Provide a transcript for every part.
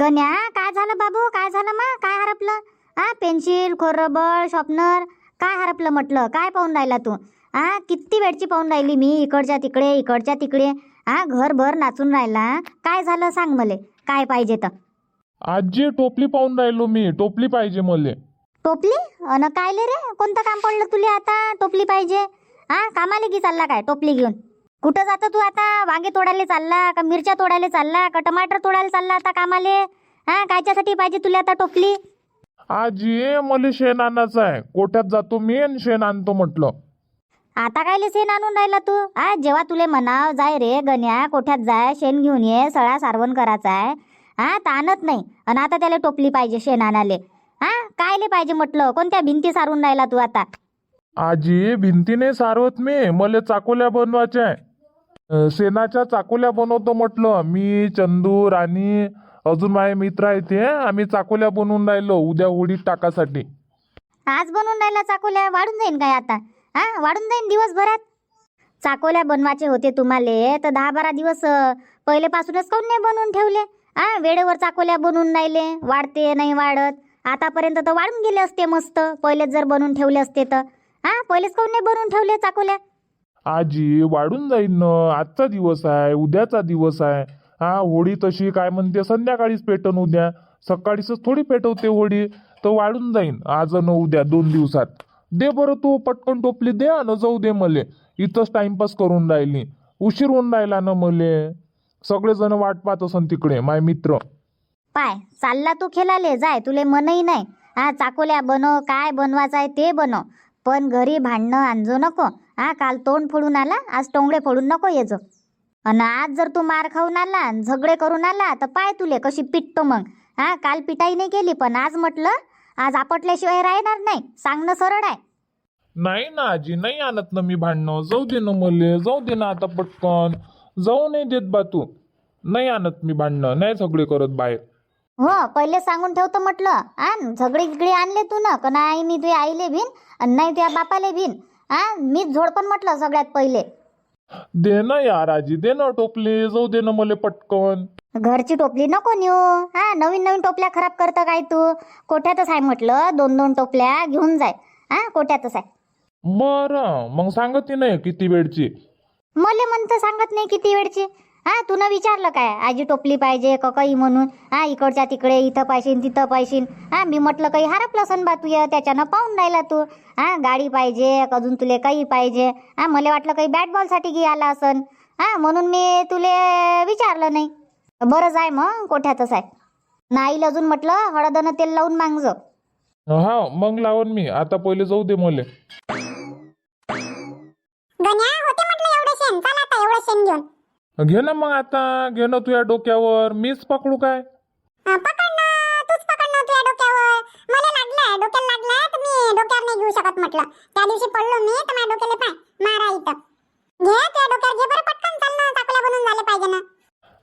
गण्या, काय झालं बाबू? काय झालं मग? काय हरपलं? पेन्सिल, खोडरबर, शॉर्पनर काय हरपलं म्हटलं? काय पाहून राहिला तू? किती वेळची पाहून राहिली मी, इकडच्या तिकडे इकडच्या तिकडे. घरभर नाचून राहिला. काय झालं सांग मले, काय पाहिजे तर? आजी टोपली पाहून राहिलो मी. टोपली पाहिजे मले. टोपली? अन कायले रे? कोणतं काम पडलं तुले आता टोपली पाहिजे? कामाले की चालला काय टोपली घेऊन? कुठं जातो तू आता? वांगे तोडायला चालला का मिरच्या तोडायला चालला का टमाटर तोडायला चालला आता कामाले? कायच्यासाठी पाहिजे तुला आता टोपली? आजी मला शेण आणायचं आहे. कोठ्यात जातो मी आणि शेण आणतो म्हटलं. आता कायले शेण आणून राहिला तू? जेव्हा तुले म्हणाव जाय रे गण्या, कोठ्यात जाय शेण घेऊन ये, सळा सारवण करायचा आहे, तर आणत नाही. आणि आता त्याला टोपली पाहिजे शेण आणाले. कायले पाहिजे म्हटलं? कोणत्या भिंती सारून राहिला तू आता? आजी भिंतीने सारवत मी. मला चाकोल्या बनवायच्या आहे. शेणाच्या चाकोल्या बनवतो म्हटलं. मी, चंदू, राणी, अजून माझे मित्र आहेत ते. आम्ही चाकोल्या बनवून राहिलो उद्या होडीत टाकासाठी. आज बनवून राहिला चाकोल्या? वाढून जाईन काय आता? वाढून जाईन दिवसभरात. चाकोल्या बनवायचे होते तुम्हाला तर 10-12 दिवस पहिलेपासूनच काऊन नाही बनवून ठेवले? वेळेवर चाकोल्या बनवून राहिले. वाढते नाही वाढत. आतापर्यंत तर वाढून गेले असते मस्त, पहिलेच जर बनवून ठेवले असते तर. पहिलेच काऊन नाही बनवून ठेवले चाकोल्या? आजी वाढून जाईन ना. आजचा दिवस आहे, उद्याचा दिवस आहे. होडी तशी काय म्हणते संध्याकाळीच पेटन. उद्या सकाळीच थोडी पेटवते होडी. तर वाढून जाईन आज न उद्या 2 दिवसात. दे बरं तू पटकन टोपली दे न जाऊ दे मले. इथंच टाइमपास करून राहिली. उशीर होऊन राहिला ना मले. सगळेजण वाट पाहत असन तिकडे माय मित्र. पाय चालला तू खेळाले जाय, तुले मनही नाही. चाकोल्या बनव, काय बनवायचं आहे ते बनव, पण घरी भांडणं आणजो नको. काल तोंड फोडून आला, आज टोंगडे फोडून नको येजो. आणि आज जर तू मार खाऊन आला, झगडे करून आला तर पाय तुले कशी पिटतो मग. काल पिटाई नाही केली, पण आज म्हटलं आज आपटल्याशिवाय राहणार नाही. सांगणं सरळ आहे. नाही ना आजी, नाही आणत ना मी भांडणं. जाऊ दे ना मले, जाऊ दे ना आता पटकन. जाऊ नाही देत बा तू. नाही आणत मी भांडणं, नाही झगडे करत बाहेर. हो, पहिले सांगून ठेवतो म्हटलं. झगडे गिगडे आणले तू ना का नाही? मी तुझ्या आईले भिन आणि नाही तुझ्या बापाले भिन. मीच झोडपण म्हटलं सगळ्यात पहिले. दे ना यार आजी, दे ना टोपली. जाऊ दे ना मले पटकन. घरची टोपली नको नेऊ. नवीन नवीन टोपल्या खराब करतं काय तू? कोठ्यातच आहे म्हटलं, 2-2 टोपल्या घेऊन जाय. कोठ्यातच आहे. बरं मग सांगते नाही किती वेळची. मले म्हणतं सांगत नाही किती वेळची. तू न विचारलं काय आजी टोपली पाहिजे का काही म्हणून? इकडच्या तिकडे, इथं पाहिशीन तिथं पाहिशीन. मी म्हटलं काही हरपलं सन बा तुझं, त्याच्यानं पाहून राहिला तू. गाडी पाहिजे अजून तुले काही पाहिजे. मला वाटलं काही बॅट बॉलसाठी घे आला असन. म्हणून मी तुले विचारलं नाही. बरं जाय मग, कोठ्यातच आहे. नाही अजून म्हटलं हळदनं तेल लावून मागजो. हा मग लावून मी. आता पहिले जाऊ दे मले. गण्या होते म्हटलं एवढं शेण. चल आता एवढं शेण घेऊन घे ना मग आता. घे ना तुझ्या डोक्यावर. मीच पकडू काय? पकड ना. तूच पकड ना तुझ्या डोक्यावर. मला लागलाय, डोक्याला लागलाय तर मी डोक्यावर नाही घेऊ शकत म्हटलं. त्या दिवशी पडलो मी तर माझ्या डोक्याला पाय मारा इथं. घे तुझ्या डोक्यावर घे बरं पटकन. चाल ना, चाकल्या बनवून झाले पाहिजे ना.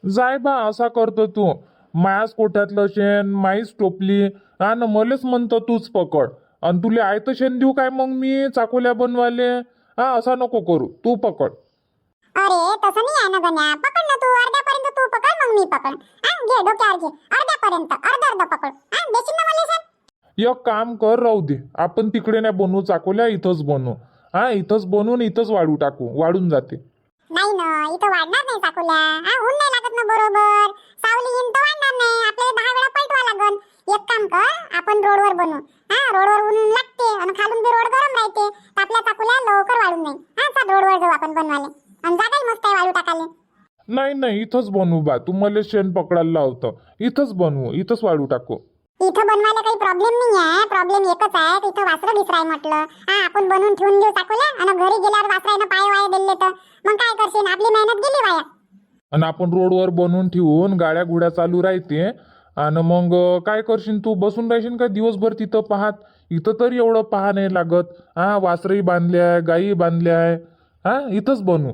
जाय बा, असा करतो तू. मायाच कोठ्यातलं शेण, माईच टोपली. ना मलेच म्हणतो तूच पकड. आणि तुला आयतं शेण देऊ काय मग मी चाकोल्या बनवाले? असा नको करू. तू पकड. अरे तसं नाही आहे ना गण्या. पकड ना तू. अर्ध्यापर्यंत तू पकड, मग मी पकड. घे डोक्यावर घे. अर्ध्यापर्यंत अर्ध पकड. देशील ना मला शेण? एक काम कर, राहू दे. आपण तिकडे नाही बनवू चाकोल्या, इथंच बनवू. इथंच बनवून इथंच वाढू टाकू. वाढून जाते. नाही ना, इथं वाढणार नाही चाकोल्या. ऊन नाही लागत ना बरोबर. सावली येईन तर वाढणार नाही. आपल्याला 10 वेळा पलटवा लागन. एक काम कर, आपण रोडवर बनवू. रोडवर ऊन लागते आणि खालून बी रोड गरम राहते, तर आपल्या चाकोल्या लवकर वाढून जाईल. चल रोडवर जाऊ आपण बनवाले. आणि जागाही मस्त आहे वाळू टाकाले. नाही नाही, इथंच बनवू बा. तुम्हाला शेण पकडायला लावतं. इथंच बनवू, इथंच वाढू टाकू. इथं बनवायला काही प्रॉब्लेम नाही आहे. प्रॉब्लेम एकच आहे, इथं वासरं बिसराय म्हटलं. आपण बनवून ठेवून देऊ चाकोल्या आणि घरी गेल्यावर वासरायनं पाय वाया दिले तर मग काय करशील? आपली मेहनत गेली वाया. आणि आपण रोडवर बनवून ठेवून गाड्या घोड्या चालू राहते. आणि मग काय करशील तू? बसून राहशील का दिवसभर तिथं पाहत? इथं तरी एवढं पाहा नाही लागत. वासरही बांधल्या, गायी बांधल्या आहे. इथंच बनवू.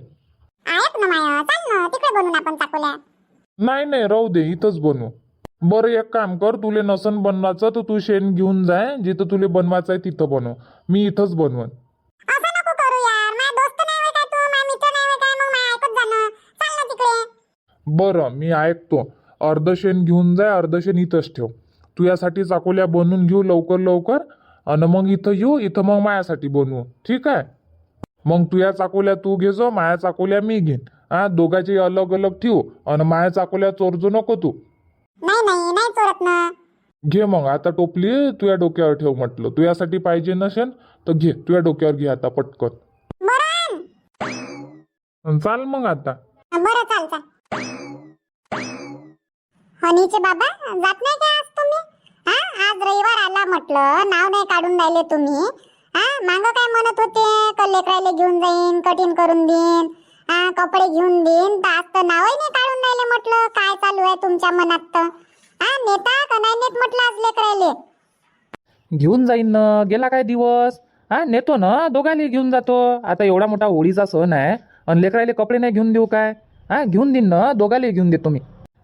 आहेत ना माया. चल ना तिकडे बनवून आपण चाकोल्या. नाही नाही, राहू दे. इथंच बनवू. बरं एक काम कर, तुले नसन बनवायचं तर तू शेण घेऊन जाय. जिथं तुले बनवायचं आहे तिथं बनव. मी इथंच बनवून. असं नको करू यार. माझा दोस्त नाही होय काय तू? माझा मित्र नाही होय काय? मग माझ्या ऐकत जाणं. चल ना तिकडे. बरं मी ऐकतो. अर्ध शेण घेऊन जाय, अर्ध शेण इथंच ठेव. तू यासाठी चाकोल्या बनवून घेऊ लवकर लवकर, आणि मग इथं येऊ, इथं मग मायासाठी बनवू. ठीक आहे? मग तुझ्या चाकोल्या तू घे जो, माया चाकोल्या मी घेईन. दोघांची अलग अलग ठेवू, आणि माया चाकोल्या चोरजो नको तू. नाही नाही नाही चोरत ना. घे मग आता टोपली तुझ्या डोक्यावर ठेव म्हटलं. तू यासाठी पाहिजे नसेल तर घे, तुझ्या डोक्यावर घे आता पटकन. बरं चाल मग आता. बरं चाल चाल. हनीचे बाबा जात नाही का आज तुम्ही? आज रविवार आला म्हटलं, नाव नाही काढून राहिले तुम्ही. मांग काय म्हणत होते, लेकरायले घेऊन जाईन, कटिंग करून देईन, कपडे घेऊन देईन, तर आज तर नावही नाही काढून राहिले. म्हटलं काय चालू आहे तुमच्या मनात? तर नेता का नाही नेत म्हटलं आज लेकरायले? घेऊन जाईन ना, गेला काय दिवस. नेतो ना, दोघांनी घेऊन जातो. आता एवढा मोठा होळीचा सण आहे आणि लेकरायले कपडे नाही घेऊन देऊ काय? घेऊन देईन ना, दोघांनी घेऊन देतो मी.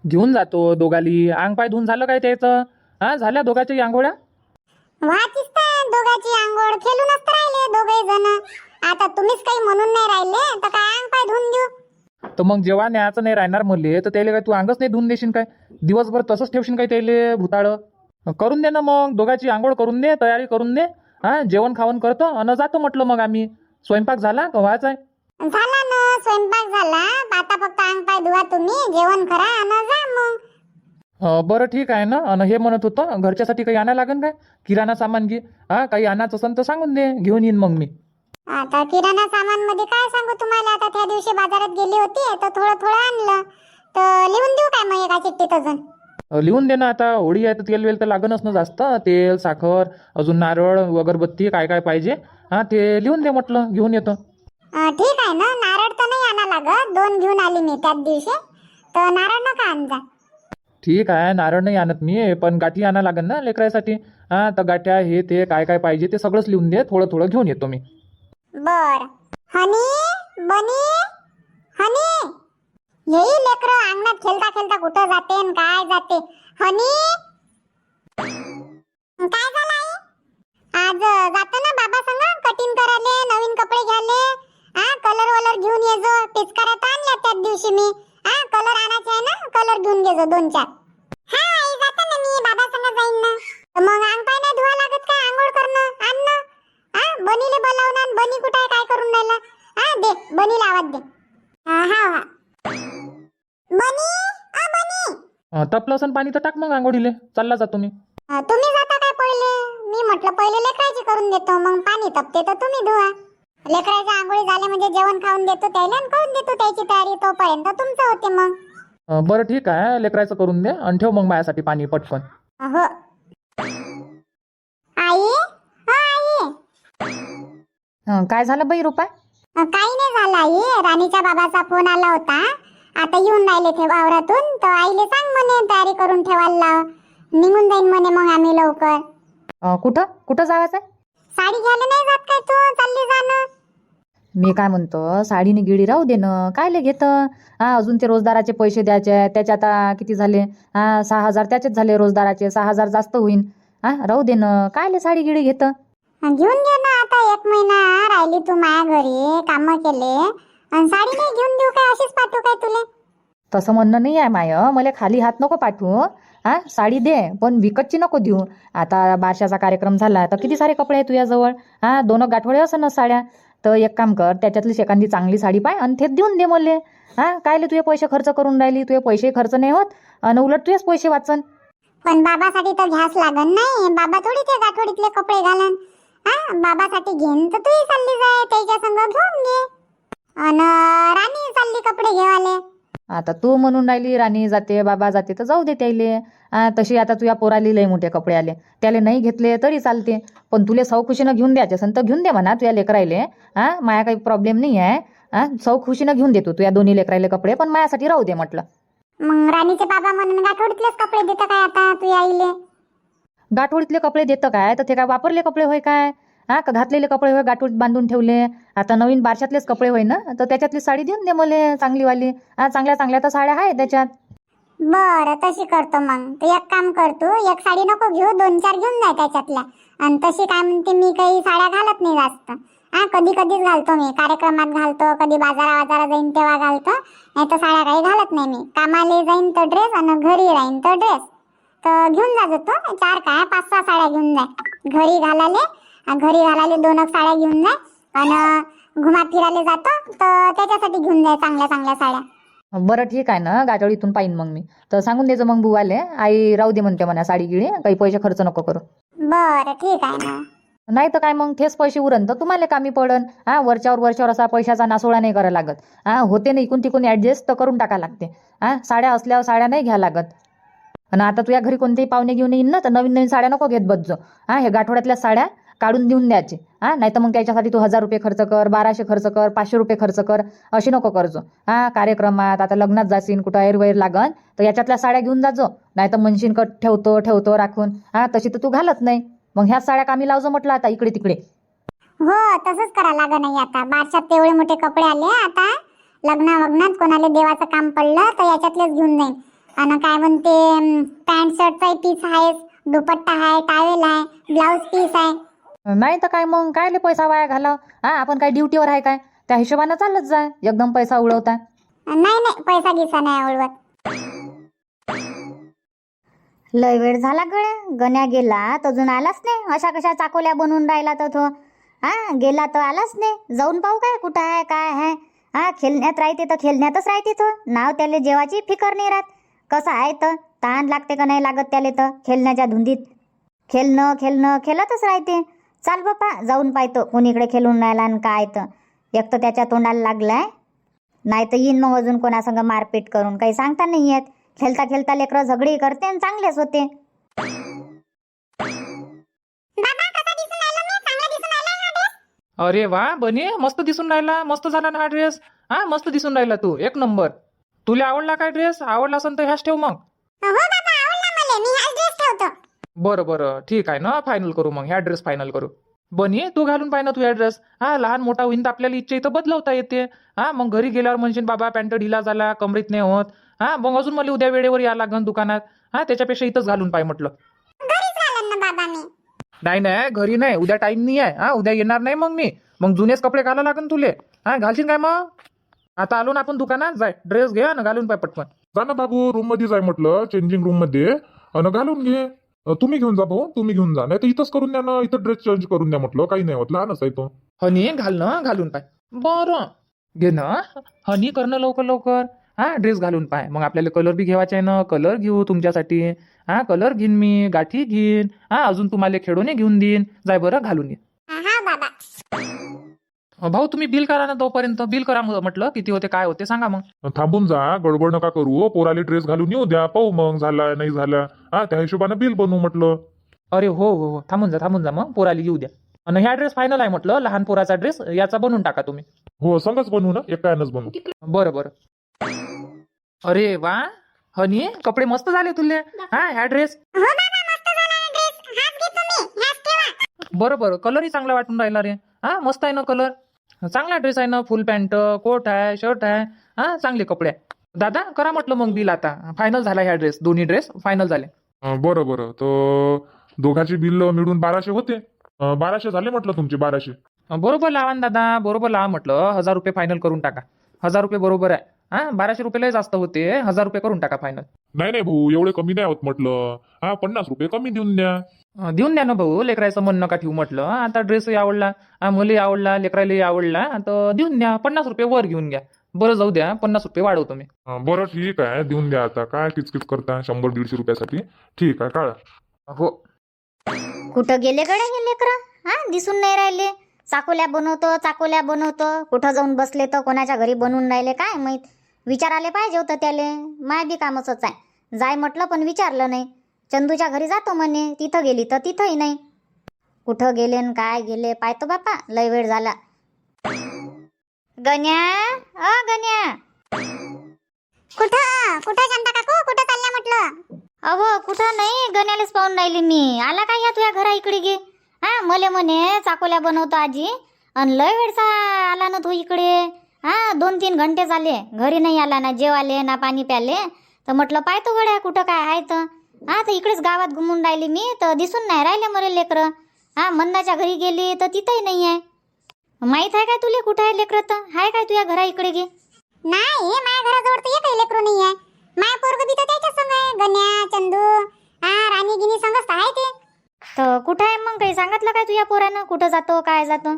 घेऊन जातो दोघाली. अंग पाय धुवून झालं काय त्याचं? झाल्या दोघांच्या आंघोळ्या? वाचीस तर दोघांची आंघोळ खेळूनच तर राहिले दोघे जण. आता तुम्हीच काही म्हणून नाही राहिले तर काय अंग पाय धुवून देऊ? तर मग जेव्हा न्यायचं नाही राहणार म्हणले तर त्याला काय तू अंगच नाही धुवून देशील काय? दिवसभर तसंच ठेवशील काय त्याले भुताळं? करून दे ना मग, दोघांची आंघोळ करून दे, तयारी करून दे. जेवण खावण करतो आणि जातो म्हटलं मग आम्ही. स्वयंपाक झाला का व्हायचा आहे? झाला ना, स्वयंपाक झाला. आता फक्त अंग पाय धुवा तुम्ही, जेवण करा आणि जा मग. बरं ठीक आहे ना. आणि हे म्हणत होतं घरच्यासाठी काही आणायला लागेल काय? किराणा सामान घे. काही आणायचं असेल तर सांगून दे, घेऊन येईन मग मी. आता किराणा सामान मध्ये काय सांगू तुम्हाला. आता त्या दिवशी बाजारात गेली होती तर थोडं थोडं आणलं. तर लिहून देऊ काय मग एका चिठ्ठीत अजून? लिहून दे ना. आता होळी आहे तर तेल वेल तर लागणच ना जास्त. तेल, साखर, अजून नारळ, अगरबत्ती, काय काय पाहिजे ते लिहून दे म्हटलं, घेऊन येतो. ठीक आहे ना. नारळ तर नाही आणा लागत, 2 घेऊन आली मी त्याच दिवशी. तर नारळ नका आणजा. ठीक आहे, नारळ नाही आणत मी, पण गाठी आणा लागेल ना लेकरासाठी. तर गाठ्या हे ते काय काय पाहिजे ते सगळंच लिहून दे. थोडं थोडं घेऊन येतो मी. बर. हनी, बनी, हनी. येई लेकरं अंगणात खेळता खेळता कुठं जाते न काय जाते. हनी, काय झालं आई? आज जातो ना बाबा संग कटिंग करायले, नवीन कपडे घ्यायले. कलर वलर घेऊन ये जो. पिचकाऱ्या तर आणल्या त्याच दिवशी मी. कलर आणायचे आहे ना, कलर घेऊन घे जो 2-4. आई जातो ना मी, बाबा संग जाईन ना. मग अंग पाय नाही धुवा लागत काय? आंघोळ करणं आण ना. बनीले बोलावणार. बनी कुठं आहे, काय करून राहिला? दे बनीला आवाज दे. हा बनी, बनी. तपलं असन पाणी तर टाक मग आंघोळीले. चालला जातो मी. तुम्ही जाता काय पहिले? मी म्हटलं पहिले लेकराची करून देतो, मग पाणी तपते तर तुम्ही धुवा. लेकराच्या आंघोळी झाले म्हणजे जेवण खाऊन देतो त्याला आणि करून देतो त्याची तयारी. तोपर्यंत तुमचं होते मग. बरं ठीक आहे, लेकराचं करून दे आणि ठेव मग माझ्यासाठी पाणी पटकन. हो. आई, आई. काय झालं बाई रुपा? काही नाही झालं आई. राणीच्या बाबाचा फोन आला होता. आता येऊन राहिले ते वावरातून. तर आईले सांग म्हणे तयारी करून ठेवायला लाव. निघून जाईन म्हणे मग आम्ही लवकर. कुठं कुठं जायचं आहे? साडी घ्यायला नाही जात काय तू? चालली जाणं. मी काय म्हणतो, साडीने गिडी राहू दे ना, कायले घेतं? अजून ते रोजदाराचे पैसे द्यायचे. त्याचे आता किती झाले? 6,000 त्याचेच झाले रोजदाराचे. 6,000 जास्त होईन. राहू दे ना, कायले साडी गिडी घेतं? घेऊन घे ना. आता 1 महिना राहिली तू माझ्या घरी, कामं केले आणि साडी नाही घेऊन देऊ काय? अशीच पाठवू काय तुले? तसं म्हणणं नाही आहे माय. मला खाली हात नको पाठवू. साडी दे, पण विकतची नको देऊ. आता बारशाचा कार्यक्रम झाला तर किती सारे कपडे आहे तुझ्याजवळ. 2 गाठोडे असं ना साड्या. तर एक काम कर, त्याच्यातली एखादी चांगली साडी पाय आणि ते देऊन दे मला. कायले तुझे पैसे खर्च करून राहिली? तुझे पैसे खर्च नाही होत आणि उलट तुझेच पैसे वाचन. पण बाबासाठी तर घ्यास लागन नाही. बाबा थोडी ते गाठोडीतले कपडे घालन. बाबासाठी घेईन तर तूही चालली जाय त्याच्या संग घेऊन घे. अन राणी चालली कपडे घेवाले. आता तू म्हणून राहिली राणी जाते, बाबा जाते, तर जाऊ दे त्याले. तशी आता तुझ्या पोराली लय मोठे कपडे आले, त्याला नाही घेतले तरी चालते. पण तुले सौखुशीनं घेऊन द्यायचे असेल तर घेऊन दे म्हणा तुझ्या लेकरायले. माया काही प्रॉब्लेम नाही आहे. सौखुशीनं घेऊन देतो तुझ्या दोन्ही लेकरायले कपडे, पण मायासाठी राहू दे म्हटलं. मग राणीचे बाबा म्हणून गाठोडीतलेच कपडे देतं काय आता तू आईले? गाठोडीतले कपडे देतं काय? तर ते काय वापरले कपडे होय काय? का घातलेले कपडे होय गाठोडीत बांधून ठेवले? आता नवीन बारशातलेच कपडे होय ना, तर त्याच्यातली साडी देऊन दे मला चांगलीवाली. चांगल्या चांगल्या तर साड्या आहे त्याच्यात. बरं तशी करतो मग. तू एक काम कर, तू एक साडी नको घेऊ, 2-4 घेऊन जाय त्याच्यातल्या. आणि तशी काय म्हणते, मी काही साड्या घालत नाही जास्त. हा कधी कधीच घालतो मी, कार्यक्रमात घालतो, कधी बाजारा जाईन तेव्हा घालतो, नाही तर साड्या काही घालत नाही मी. कामाला जाईन तर ड्रेस आणि घरी राहीन तर ड्रेस. तर घेऊन जा तो 4 काय 5-6 साड्या घेऊन जाय घरी घालाले 2 साड्या घेऊन जाय. आणि घुमा फिरायला जातो तर त्याच्यासाठी घेऊन जाय चांगल्या चांगल्या साड्या. बरं ठीक आहे ना, गाजवळीतून पाहिन मग मी. तर सांगून द्यायचं मग बुवाले, आई राहू दे म्हणते म्हणा साडी गिळी, काही पैसे खर्च नको करू. बरं ठीक आहे ना. नाही तर काय मग तेच पैसे उरण तर तुम्हाला कामी पडन. वरच्यावर असा पैशाचा नासोळा नाही करायला लागत. होते ना इकून तिकून ऍडजस्ट तर करून टाका लागते. साड्या असल्यावर साड्या नाही घ्या लागत. आणि आता तुझ्या घरी कोणतेही पाहुणे घेऊन येईन ना तर नवीन नवीन साड्या नको घेत बसजो. हे गाठोड्यातल्या साड्या काढून देऊन द्यायचे. नाही तर मग त्याच्यासाठी तू 1000 रुपये खर्च कर, 1200 खर्च कर, 500 रुपये खर्च कर, अशी नको करजो. कार्यक्रमात आता लग्नात जाशील, कुठं ऐरवैर लागन तर याच्यातल्या साड्या घेऊन जाजो. नाही तर म्हणशील का ठेवतो राखून. तशी तर तू घालत नाही. मग ह्याच साड्या कामी लावजो म्हटलं आता इकडे तिकडे. हो तसंच करा लागत नाही. आता बारशात तेवढे मोठे कपडे आले, आता लग्नात कोणाला देवाचं काम पडलं तर याच्यातलेच घेऊन जाईन. आणि काय म्हणते पॅन्ट शर्टचा पीस आहे, दुपट्टा आहे, टावेल आहे, ब्लाऊज पीस आहे. नाही तर काय मग कायले पैसा वाया घाला. आपण काय ड्युटीवर आहे काय, त्या हिशोबानं चालत जाय. एकदम पैसा उडवता नाही पैसा गिसा नाही उडवत. लय वेळ झाला गड्या, गण्या गेला तर अजून आलाच नाही. अशा कशा चाकोल्या बनवून राहिला तर तो गेला तर आलाच नाही. जाऊन पाहू काय कुठं आहे काय आहे. खेळण्यात राहते तर खेळण्यातच राहते तो. नाव त्याला जेवाची फिकर नाही राहत. कसं आहे तर ताण लागते का नाही लागत त्याला तर खेळण्याच्या धुंदीत. खेळणं खेळतच राहते. चाल बापा जाऊन पाहतो कोणीकडे खेळून राहिला आणि काय. तर एक तर त्याच्या तोंडाला लागलाय, नाही तर येईन मग अजून कोणासंग मारपीट करून. काही सांगता नाही येत. खेळता लेकरं झगडी करते आणि चांगलेच होते. अरे वा बने, मस्त दिसून राहिला. मस्त झाला ना हा ड्रेस. मस्त दिसून राहिला तू, एक नंबर. तुला आवडला काय ड्रेस? आवडला असेल तर ह्याच ठेव मग. हो बाबा आवडला मला, मी हा ड्रेस ठेवतो. बरं ठीक आहे ना, फायनल करू मग. ह्या ड्रेस फायनल करू. बनी तू घालून पाहिजे तू ह्या ड्रेस. लहान मोठा होईन तर आपल्याला इच्छा इथं बदलवता येते. मग घरी गेल्यावर म्हणशील बाबा पॅन्ट ढिला झाला, कमरीत नाही होत. मग अजून मला उद्या वेळेवर या लागन दुकानात. त्याच्यापेक्षा इथंच घालून पाय म्हटलं. घरीच घालन ना बाबा मी. नाही घरी नाही, उद्या टाइम नाही आहे. उद्या येणार नाही मग जुनेच कपडे घाला लागन तुले. घालशील काय मग? आता आलो ना आपण दुकानात, जाय ड्रेस घे ना घालून पाय पटकन. जा ना बाबू, रूम मध्ये जाय म्हटलं, चेंजिंग रूम मध्ये अन घालून घे. तुम्ही घेऊन जा भाऊ, तुम्ही घेऊन जा. नाही तर इथंच करून द्या ना, इथं ड्रेस चेंज करून द्या म्हटलं. काही नाही होत, लहानच आहे तो. हनी घाल ना, घालून पाय. बरं घे ना, हनी करणं लवकर. ड्रेस घालून पाय. मग आपल्याला कलर बी घेवायचा आहे ना, कलर घेऊ तुमच्यासाठी. कलर घेईन मी, गाठी घेईन. अजून तुम्हाला खेळून घेऊन देईन. जाय बरं घालून ये. हा बाबा. भाऊ तुम्ही बिल करा ना, तोपर्यंत बिल करा म्हटलं. किती होते काय होते सांगा मग. थांबून जा, गडबड नका करू. पोराले ड्रेस घालून येऊ द्या, पाहू मग झाला नाही झाला. त्या हिशोबानं बिल बनवू म्हटलं. अरे हो थांबून जा मग, पोराला येऊ द्या. आणि ह्या ड्रेस फायनल आहे म्हटलं, लहान पोराचा ड्रेस याचा बनवून टाका तुम्ही. हो संगच बनवू ना, एकानच बनवू. बरं अरे वा हनी, कपडे मस्त झाले तुले. ह्या ड्रेस हो बाबा मस्त झाला ना ड्रेस. हाच घे तुम्ही, हाच ठेवा. बरं कलरही चांगला वाटून राहिला रे. मस्त आहे ना कलर. चांगला ड्रेस आहे ना, फुल पॅन्ट, कोट आहे, शर्ट आहे. चांगले कपडे आहे. दादा करा म्हटलं मग बिल. आता फायनल झाला ह्या ड्रेस, दोन्ही ड्रेस फायनल झाले. बरं तर दोघांचे बिल मिळून 1200 होते. 1200 झाले म्हटलं तुमचे, 1200. बरोबर लावा ना दादा, बरोबर लावा म्हटलं. 1000 रुपये फायनल करून टाका. 1000 रुपये बरोबर आहे. 1200 रुपये जास्त होते. 1000 रुपये करून टाका फायनल. नाही भाऊ, एवढे कमी नाही होत म्हटलं. 50 रुपये कमी देऊन द्या. देऊन द्या ना भाऊ, लेकरायचं मन नका ठेवू म्हटलं. आता ड्रेसही आवडला, मुली आवडला, लेकरायलाही आवडला, तर देऊन द्या. 50 रुपये वर घेऊन घ्या. बरं जाऊ द्या, 50 रुपये वाढवतो मी. बरं ठीक आहे, देऊन द्या. आता काय किचकिच करता 100-150 रुपयासाठी. ठीक आहे काढा. हो. कुठं गेले गड्या हे लेकरं? दिसून नाही राहिले. चाकोल्या बनवतो. कुठं जाऊन बसले तर कोणाच्या घरी बनवून राहिले काय माहित. विचारायला पाहिजे होतं त्याले. माय बी कामच आहे. जाय म्हटलं पण विचारलं नाही. चंदूच्या घरी जातो म्हणे, तिथं गेली तर तिथंही नाही. कुठं गेले न काय गेले पाहतो बापा, लय वेळ झाला. गण्या. कुठं शांता काकू, कुठं चालल्या म्हटलं? अहो कुठं नाही, गण्यालाच पाहून राहिली मी. आला काय या तुझ्या घरा इकडे गे. मले म्हणे चाकोल्या बनवतो आजी, आणि लय वेळचा आला ना तू इकडे. 2-3 घंटे झाले, घरी नाही आला ना, जेवाले ना पाणी प्याले. तर म्हटलं पाहतो गड्या कुठं काय आहे. तर इकडेच गावात घुमून राहिली मी, तर दिसून नाही राहिले मरे लेकरं. मंदाच्या घरी गेली तर तिथंही नाही आहे. माहित आहे काय तुले कुठं आहे लेकरं तर आहे काय तुझ्या घरा इकडे घे. नाही माझ्या घराजवळ तर एकही लेकरू नाही आहे. माझ्या पोरग बी तर त्याच्या संग आहे, गण्या चंदू राणी गिनी संगच आहे ते. तर कुठं आहे मग काही सांगितलं काय तुझ्या पोरानं कुठं जातो काय जातो.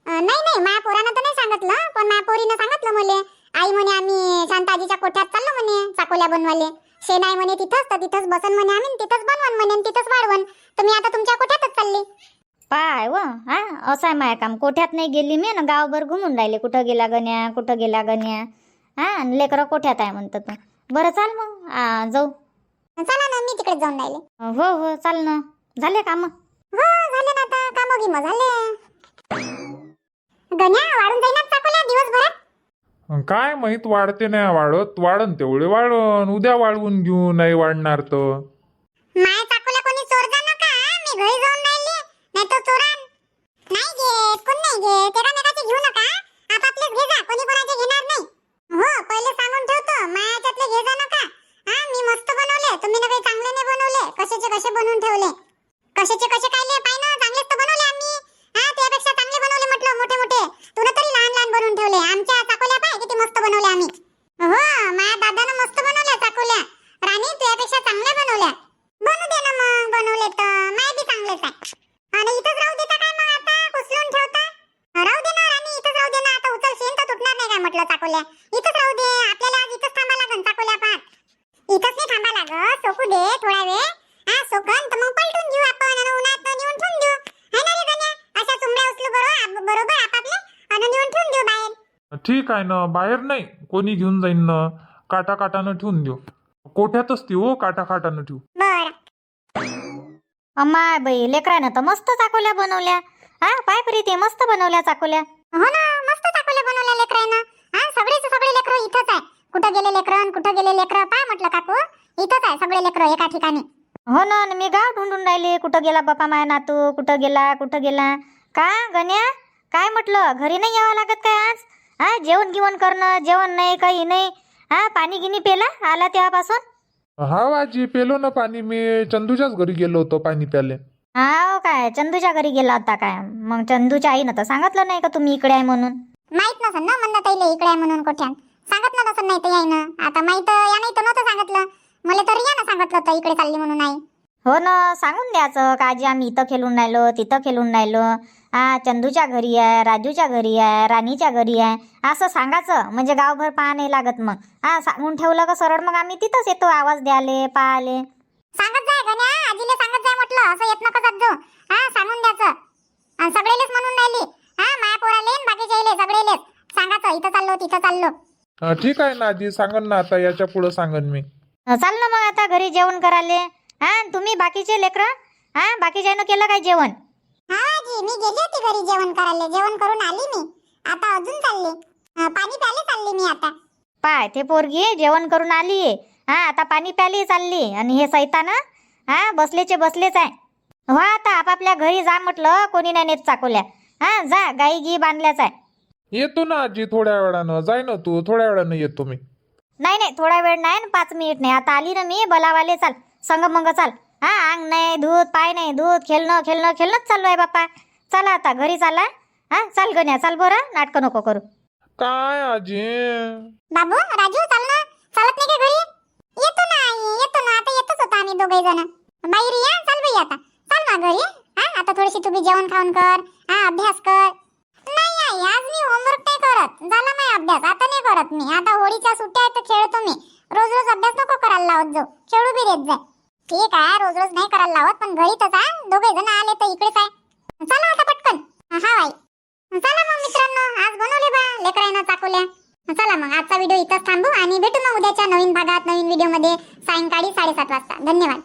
नाही माझ्या पोरानं तर नाही सांगितलं, पण माझ्या पोरीनं सांगितलं मले. आई म्हणे आम्ही शांताजीच्या कोठ्यात चाललो म्हणे चाकोल्या बनवाले. शेण आहे म्हणे तिथंच, तर तिथंच बसन म्हणे आम्ही, तिथंच बनवन म्हणे तिथंच वाढवण. तर मी आता तुमच्या कोठ्यातच चालली. पाय व हा असं आहे माया काम. कोठ्यात नाही गेली मी ना, गावभर घुमून राहिले कुठं गेला गण्या कुठं गेला गण्या. हा लेकरं कोठ्यात आहे म्हणतं तू. बरं चाल मग जाऊ. चला ना, मी तिकडे जाऊन राहिले. हो हो चाल ना. झाले काम. हो झाले ना, आता काम गिम झाले. गण्या वाढून जाईना चाकोल्या दिवसभरात. काय माहित वाढते नाही वाढत. वाढन तेवढे वाढन. उद्या वाढवून घेऊ. नाही वाढणार तर माय चाकोल्या कोणी चोर जा नका, मी घरी जाऊन राहिले. नाही तर चोरान नाही घेत, कोण नाही घेत. एकामेकाचे घेऊ नका, आपापलेच घे जा, कोणी कोणाचे घेणार नाही. हो पहिले सांगून ठेवतो, मायाच्यातले घे जा नका. मी मस्त बनवले, तुम्ही ना काही चांगले नाही बनवले. कशाचे कसे बनवून ठेवले, कशाचे कसे कायले पाय ना, चांगलेच तर बनवले आम्ही. त्यापेक्षा चांगले बनवले म्हटलं, मोठे मोठे. तुला तरी लहान लहान बनवून ठेवले. आमच्या चाकोल्या पाय किती मस्त बनवले आम्ही. हो माझ्या दादानं मस्त बनवल्या चाकोल्या. राणी तुझ्यापेक्षा चांगल्या बनवल्या. बनू दे ना मग, बनवले तर माय बी चांगलेच आहे. आणि इथंच राहू देता काय मग आता, कुसलून ठेवता. राहू दे ना राणी, इथंच राहू दे ना. आता उचलशील तर तुटणार नाही काय म्हटलं चाकोल्या. इथंच राहू दे, आपल्याला आज इथंच थांबा लागन चाकोल्या पाच. इथंच नाही थांबा लागत, सोकू दे थोडा वेळ. सोकन तर मग पलटून घेऊ आपण आणि उन्हात नेऊन ठेवून देऊ. है ना रे गण्या, अशा चुमड्या उचलू बरोबर आपापले आणि नेऊन ठेवून देऊ बाहेर. ठीक आहे ना. बाहेर नाही कोणी घेऊन जाईन ना. काटा काटानं ठेवून देऊ. कोठ्यातच ती हो, काटा काटानं ठेवू. बरं अम्माय बाई लेकरानं तर मस्त चाकोल्या बनवल्या. पाय परी ते मस्त बनवल्या चाकोल्या. हो ना, मस्त चाकोल्या बनवल्या लेकरानं. सगळेच सगळे लेकरं इथंच आहे. कुठं गेले लेकरं कुठं गेले लेकरं पाय म्हटलं काकू. इथंच आहे सगळे लेकरं एका ठिकाणी. हो ना, आणि मी गाव ढूंढून राहिले कुठं गेला बापा माया नातू, कुठं गेला. का गण्या काय म्हटलं, घरी नाही यावं लागत काय आज. जेवण गिवण करणं, जेवण नाही काही नाही. पाणी गिनी पेला आला तेव्हापासून. हा आजी पेलो ना पाणी. मी चंदूच्याच घरी गेलो होतो पाणी प्याले. हा काय चंदूच्या घरी गेला होता काय. मग चंदूच्या आईनं तर सांगितलं नाही का तुम्ही इकडे आहे म्हणून. माहित नसन ना म्हणलं ताईले इकडे आहे म्हणून कोठ्यान. सांगितलं नसन नाही तर यायनं. आता माहित या नाही तर नव्हतं सांगितलं. मला तर यानं सांगितलं होतं इकडे चालली म्हणून आई. हो ना, सांगून द्यायचं का आजी आम्ही इथं खेळून राहिलो तिथं खेळून राहिलो. चंदूच्या घरी आहे, राजूच्या घरी आहे, राणीच्या घरी आहे असं सांगायचं. म्हणजे गावभर पाहा नाही लागत मग. सांगून ठेवलं का सरळ मग आम्ही तिथंच येतो आवाज द्याले पाहाले. सांगत जाय गण्या, आजीले सांगत जाय म्हटलं. असं येत नका जात जाऊ. सांगून द्यायचं. आणि सगळेलेच म्हणून राहिली. माया पोराले बाकीचे सगळेलेच सांगायचं इथं चाललो तिथं चाललो. ठीक आहे ना आजी, सांगन ना आता. याच्या पुढे सांगन मी. चाल ना मग आता घरी जेवण करायले. तुम्ही बाकीचे लेकरं बाकीच्यानं केलं काय जेवण. आजी मी गेली होती घरी जेवण करायला. जेवण करून आली मी. आता अजून चालली. पाणी प्यायला चालली मी आता. पाय ते पोरगी जेवण करून आली. आता पाणी प्यायला चालली. आणि हे सैतान बसलेचे बसलेच आहे. हो आता आपापल्या घरी जा म्हटलं. कोणी नाही नेत चाकोल्या. जा गाई गी बांधल्याच आहे. येतो ना आजी थोड्या वेळानं. जाय ना तू, थोड्या वेळानं येतो मी. नाही थोडा वेळ नाही 5 मिनिट नाही. आता आली ना मी बोलावाले. चाल संग मंग चाल. अंग नाही धूत पाय नाही धूत. खेळणंच चालू आहे बाप्पा. चला आता घरी चाला. चाल गण्या चाल बरं, नाटकं नको करू. काय आजी. बाबू राजू चाल ना. चालत नाही का घरी. येतो ना आई येतो ना. आता येतच होता आम्ही दोघे जण. बाई रिया चाल बाई आता. चाल ना घरी. आता थोडीशी तुम्ही जेवण खाऊन कर. अभ्यास कर. नाही आई आज मी होमवर्क नाही करत. झाला नाही अभ्यास. आता नाही करत मी. आता होळीच्या सुट्ट्या आहेत तर खेळतो मी. रोज रोज अभ्यास नको करायला लावत जाऊ. खेळू बी देत जाय. ठीक आहे रोज रोज नाही करायला लावत, पण घरी तर दोघे जण आले तर इकडेच आहे. चला आता पटकन. हा बाई चला मग मित्रांनो, आज बनवले बा लेकरांना चाकोल्या. चला मग आजचा व्हिडिओ इथंच थांबू आणि भेटू मग उद्याच्या नवीन भागात नवीन व्हिडिओ मध्ये सायंकाळी 7:30 वाजता. धन्यवाद.